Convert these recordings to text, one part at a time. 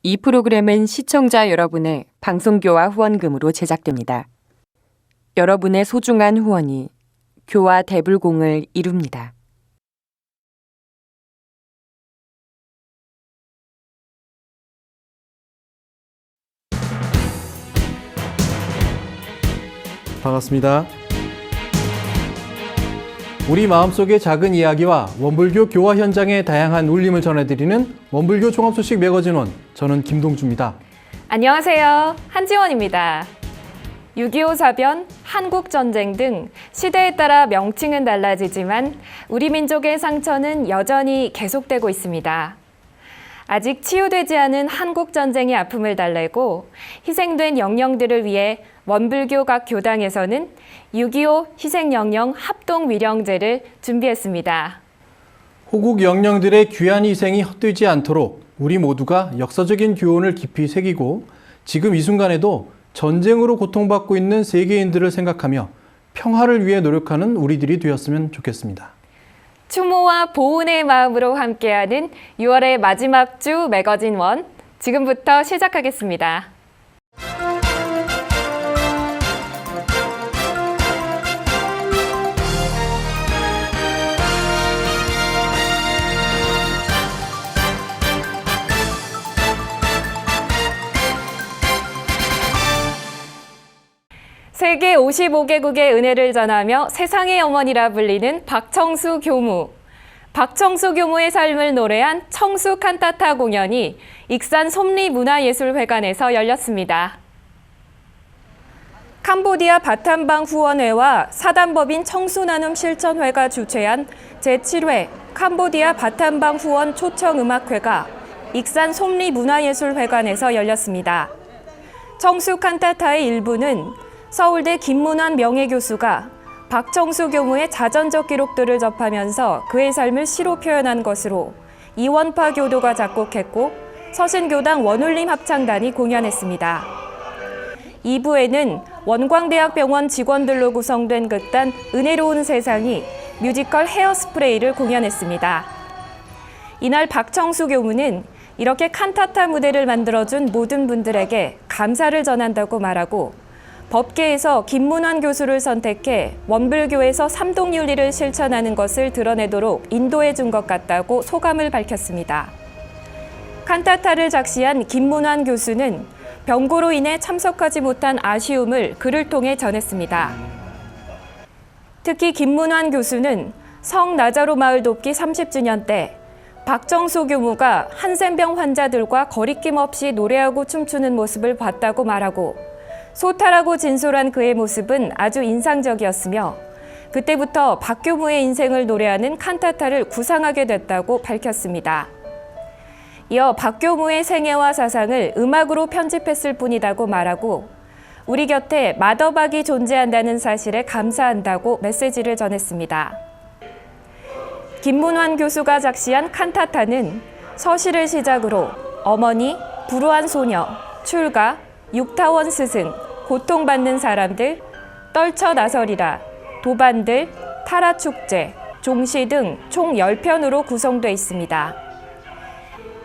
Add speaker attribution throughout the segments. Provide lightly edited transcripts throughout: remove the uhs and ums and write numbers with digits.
Speaker 1: 이 프로그램은 시청자 여러분의 방송교화 후원금으로 제작됩니다. 여러분의 소중한 후원이 교화 대불공을 이룹니다.
Speaker 2: 반갑습니다. 우리 마음속의 작은 이야기와 원불교 교화 현장의 다양한 울림을 전해드리는 원불교 종합소식 매거진원, 저는 김동주입니다.
Speaker 3: 안녕하세요. 한지원입니다. 6.25 사변, 한국전쟁 등 시대에 따라 명칭은 달라지지만 우리 민족의 상처는 여전히 계속되고 있습니다. 아직 치유되지 않은 한국전쟁의 아픔을 달래고 희생된 영령들을 위해 원불교 각 교당에서는 6.25 희생영령 합동위령제를 준비했습니다.
Speaker 2: 호국 영령들의 귀한 희생이 헛되지 않도록 우리 모두가 역사적인 교훈을 깊이 새기고 지금 이 순간에도 전쟁으로 고통받고 있는 세계인들을 생각하며 평화를 위해 노력하는 우리들이 되었으면 좋겠습니다.
Speaker 3: 추모와 보훈의 마음으로 함께하는 6월의 마지막 주 매거진 원, 지금부터 시작하겠습니다. 세계 55개국의 은혜를 전하며 세상의 어머니라 불리는 박청수 교무. 박청수 교무의 삶을 노래한 청수 칸타타 공연이 익산 솜리문화예술회관에서 열렸습니다. 캄보디아 바탐방 후원회와 사단법인 청수나눔 실천회가 주최한 제7회 캄보디아 바탐방 후원 초청음악회가 익산 솜리문화예술회관에서 열렸습니다. 청수 칸타타의 일부는 서울대 김문환 명예교수가 박청수 교무의 자전적 기록들을 접하면서 그의 삶을 시로 표현한 것으로 이원파 교도가 작곡했고 서신교당 원울림 합창단이 공연했습니다. 2부에는 원광대학병원 직원들로 구성된 극단 은혜로운 세상이 뮤지컬 헤어스프레이를 공연했습니다. 이날 박청수 교무는 이렇게 칸타타 무대를 만들어준 모든 분들에게 감사를 전한다고 말하고 법계에서 김문환 교수를 선택해 원불교에서 삼동윤리를 실천하는 것을 드러내도록 인도해 준 것 같다고 소감을 밝혔습니다. 칸타타를 작시한 김문환 교수는 병고로 인해 참석하지 못한 아쉬움을 글을 통해 전했습니다. 특히 김문환 교수는 성 나자로 마을 돕기 30주년 때 박청수 교무가 한센병 환자들과 거리낌 없이 노래하고 춤추는 모습을 봤다고 말하고 소탈하고 진솔한 그의 모습은 아주 인상적이었으며 그때부터 박 교무의 인생을 노래하는 칸타타를 구상하게 됐다고 밝혔습니다. 이어 박 교무의 생애와 사상을 음악으로 편집했을 뿐이라고 말하고 우리 곁에 마더박이 존재한다는 사실에 감사한다고 메시지를 전했습니다. 김문환 교수가 작시한 칸타타는 서시를 시작으로 어머니, 불우한 소녀, 출가, 육타원 스승, 고통받는 사람들, 떨쳐 나서리라, 도반들, 타라축제, 종시 등 총 10편으로 구성되어 있습니다.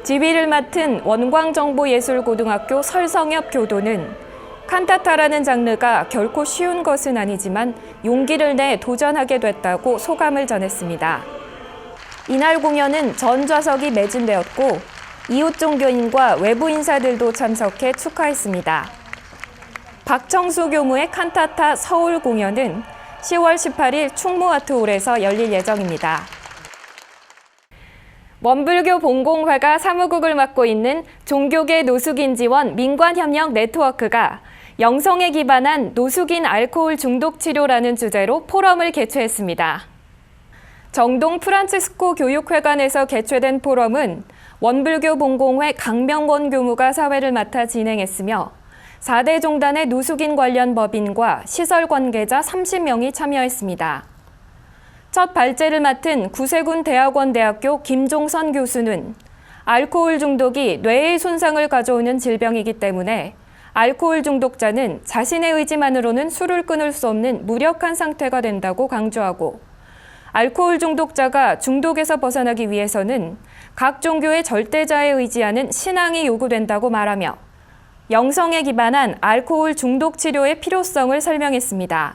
Speaker 3: 지휘를 맡은 원광정보예술고등학교 설성엽 교도는 칸타타라는 장르가 결코 쉬운 것은 아니지만 용기를 내 도전하게 됐다고 소감을 전했습니다. 이날 공연은 전 좌석이 매진되었고 이웃 종교인과 외부 인사들도 참석해 축하했습니다. 박청수 교무의 칸타타 서울 공연은 10월 18일 충무아트홀에서 열릴 예정입니다. 원불교 본공회가 사무국을 맡고 있는 종교계 노숙인 지원 민관협력 네트워크가 영성에 기반한 노숙인 알코올 중독 치료라는 주제로 포럼을 개최했습니다. 정동 프란치스코 교육회관에서 개최된 포럼은 원불교 본공회 강명원 교무가 사회를 맡아 진행했으며 4대 종단의 노숙인 관련 법인과 시설 관계자 30명이 참여했습니다. 첫 발제를 맡은 구세군 대학원대학교 김종선 교수는 알코올 중독이 뇌의 손상을 가져오는 질병이기 때문에 알코올 중독자는 자신의 의지만으로는 술을 끊을 수 없는 무력한 상태가 된다고 강조하고 알코올 중독자가 중독에서 벗어나기 위해서는 각 종교의 절대자에 의지하는 신앙이 요구된다고 말하며 영성에 기반한 알코올 중독 치료의 필요성을 설명했습니다.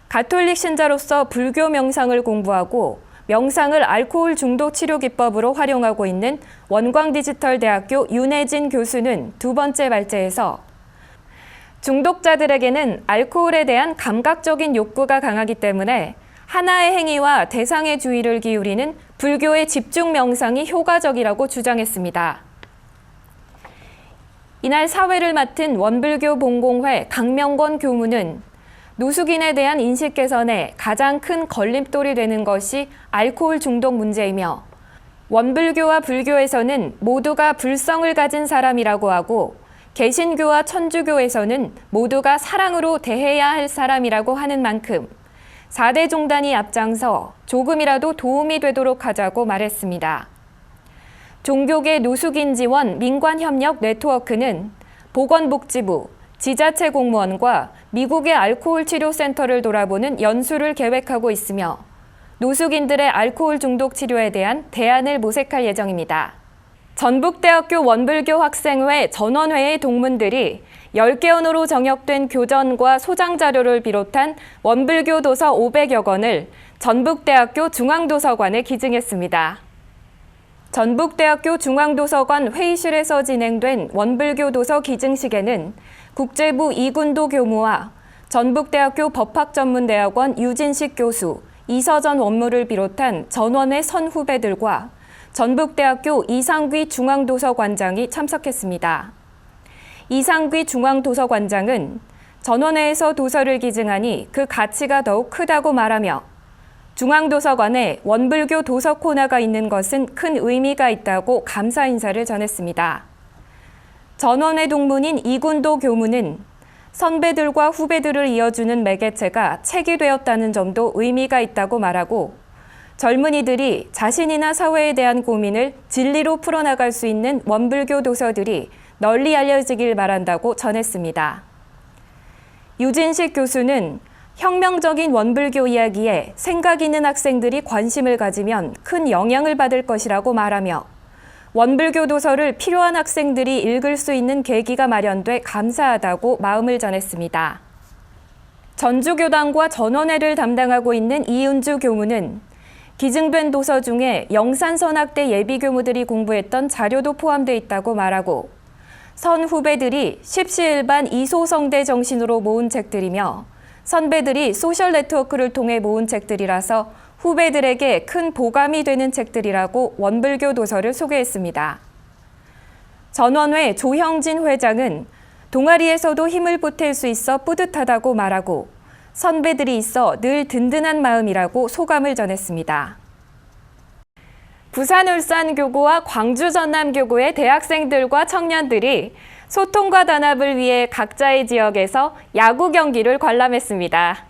Speaker 3: 가톨릭 신자로서 불교 명상을 공부하고 명상을 알코올 중독 치료 기법으로 활용하고 있는 원광디지털대학교 윤혜진 교수는 두 번째 발제에서 중독자들에게는 알코올에 대한 감각적인 욕구가 강하기 때문에 하나의 행위와 대상의 주의를 기울이는 불교의 집중 명상이 효과적이라고 주장했습니다. 이날 사회를 맡은 원불교 본공회 강명권 교무는 노숙인에 대한 인식 개선에 가장 큰 걸림돌이 되는 것이 알코올 중독 문제이며 원불교와 불교에서는 모두가 불성을 가진 사람이라고 하고 개신교와 천주교에서는 모두가 사랑으로 대해야 할 사람이라고 하는 만큼 4대 종단이 앞장서 조금이라도 도움이 되도록 하자고 말했습니다. 종교계 노숙인 지원 민관협력 네트워크는 보건복지부, 지자체 공무원과 미국의 알코올 치료센터를 돌아보는 연수를 계획하고 있으며 노숙인들의 알코올 중독 치료에 대한 대안을 모색할 예정입니다. 전북대학교 원불교 학생회 전원회의 동문들이 10개 언어로 정역된 교전과 소장 자료를 비롯한 원불교 도서 500여 권을 전북대학교 중앙도서관에 기증했습니다. 전북대학교 중앙도서관 회의실에서 진행된 원불교 도서 기증식에는 국제부 이군도 교무와 전북대학교 법학전문대학원 유진식 교수, 이서전 원무를 비롯한 전원의 선후배들과 전북대학교 이상귀 중앙도서관장이 참석했습니다. 이상귀 중앙도서관장은 전원회에서 도서를 기증하니 그 가치가 더욱 크다고 말하며 중앙도서관에 원불교 도서 코너가 있는 것은 큰 의미가 있다고 감사 인사를 전했습니다. 전원회 동문인 이군도 교무는 선배들과 후배들을 이어주는 매개체가 책이 되었다는 점도 의미가 있다고 말하고 젊은이들이 자신이나 사회에 대한 고민을 진리로 풀어나갈 수 있는 원불교 도서들이 널리 알려지길 바란다고 전했습니다. 유진식 교수는 혁명적인 원불교 이야기에 생각 있는 학생들이 관심을 가지면 큰 영향을 받을 것이라고 말하며 원불교 도서를 필요한 학생들이 읽을 수 있는 계기가 마련돼 감사하다고 마음을 전했습니다. 전주교당과 전원회를 담당하고 있는 이은주 교무는 기증된 도서 중에 영산선악대 예비교무들이 공부했던 자료도 포함되어 있다고 말하고 선 후배들이 십시일반 이소성대 정신으로 모은 책들이며 선배들이 소셜 네트워크를 통해 모은 책들이라서 후배들에게 큰 보감이 되는 책들이라고 원불교 도서를 소개했습니다. 전원회 조형진 회장은 동아리에서도 힘을 보탤 수 있어 뿌듯하다고 말하고 선배들이 있어 늘 든든한 마음이라고 소감을 전했습니다. 부산 울산교구와 광주 전남교구의 대학생들과 청년들이 소통과 단합을 위해 각자의 지역에서 야구 경기를 관람했습니다.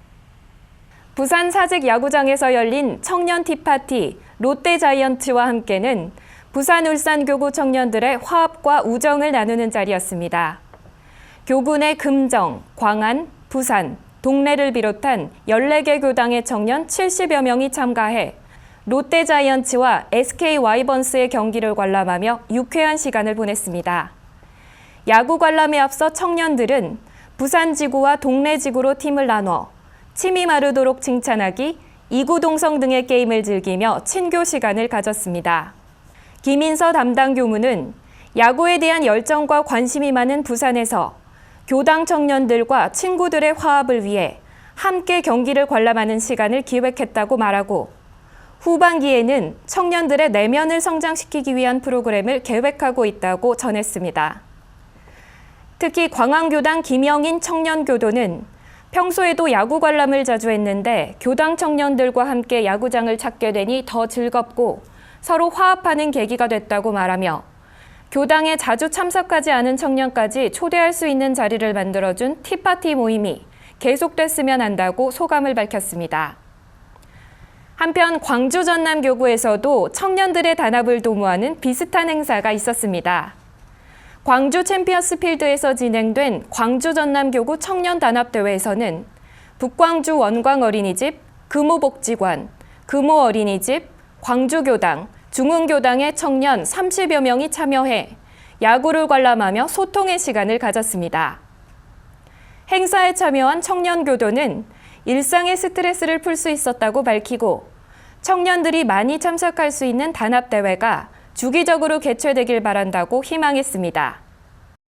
Speaker 3: 부산 사직 야구장에서 열린 청년 티파티 롯데자이언츠와 함께는 부산 울산교구 청년들의 화합과 우정을 나누는 자리였습니다. 교구 내 금정, 광안, 부산, 동래를 비롯한 14개 교당의 청년 70여 명이 참가해 롯데자이언츠와 SK 와이번스의 경기를 관람하며 유쾌한 시간을 보냈습니다. 야구 관람에 앞서 청년들은 부산지구와 동래지구로 팀을 나눠 침이 마르도록 칭찬하기, 이구동성 등의 게임을 즐기며 친교 시간을 가졌습니다. 김인서 담당 교무는 야구에 대한 열정과 관심이 많은 부산에서 교당 청년들과 친구들의 화합을 위해 함께 경기를 관람하는 시간을 기획했다고 말하고 후반기에는 청년들의 내면을 성장시키기 위한 프로그램을 계획하고 있다고 전했습니다. 특히 광안교당 김영인 청년교도는 평소에도 야구 관람을 자주 했는데 교당 청년들과 함께 야구장을 찾게 되니 더 즐겁고 서로 화합하는 계기가 됐다고 말하며 교당에 자주 참석하지 않은 청년까지 초대할 수 있는 자리를 만들어준 티파티 모임이 계속됐으면 한다고 소감을 밝혔습니다. 한편 광주 전남교구에서도 청년들의 단합을 도모하는 비슷한 행사가 있었습니다. 광주 챔피언스 필드에서 진행된 광주 전남교구 청년단합대회에서는 북광주 원광 어린이집, 금호복지관, 금호어린이집, 광주교당, 중흥교당의 청년 30여 명이 참여해 야구를 관람하며 소통의 시간을 가졌습니다. 행사에 참여한 청년교도는 일상의 스트레스를 풀 수 있었다고 밝히고 청년들이 많이 참석할 수 있는 단합대회가 주기적으로 개최되길 바란다고 희망했습니다.